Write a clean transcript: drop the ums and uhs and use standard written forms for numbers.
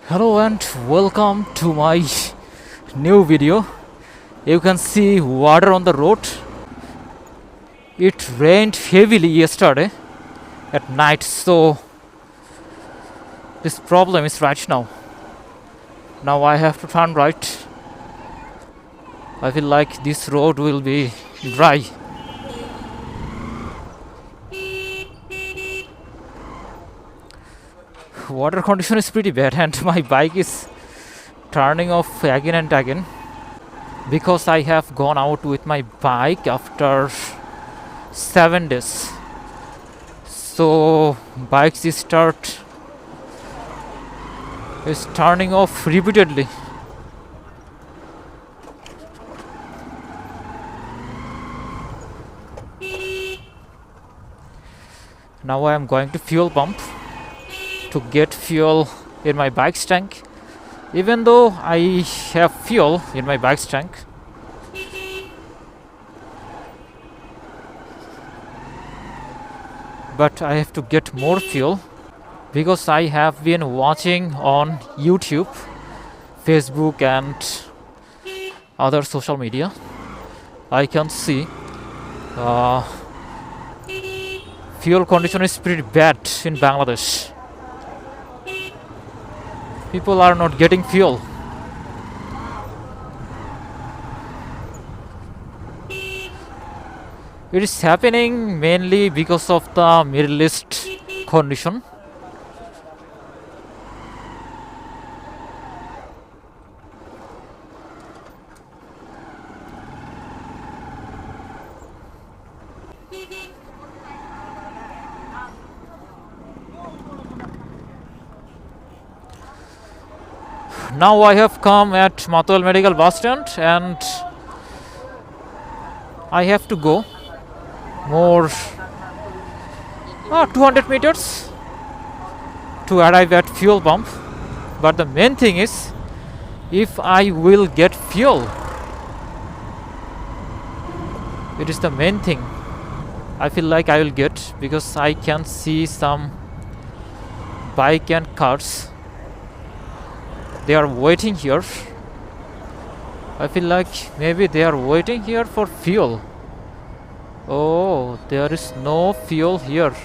Hello and welcome to my new video. You can see water on the road. It rained heavily yesterday at night, so this problem is right now. Now I have to turn right. I feel like this road will be dry. Water condition is pretty bad and my bike is turning off again and again because I have gone out with my bike after 7 days. So bikes is turning off repeatedly. Now I am going to fuel pump to get fuel in my bike's tank. Even though I have fuel in my bike's tank, but I have to get more fuel because I have been watching on YouTube, Facebook and other social media. I can see fuel condition is pretty bad in Bangladesh. People are not getting fuel. It is happening mainly because of the Middle East condition. Now I have come at Motovlog Medical Bus Stand and I have to go more 200 meters to arrive at fuel pump. But the main thing is, if I will get fuel, it is the main thing. I feel like I will get, because I can see some bike and cars. They are waiting here. I feel like maybe they are waiting here for fuel. Oh, there is no fuel here.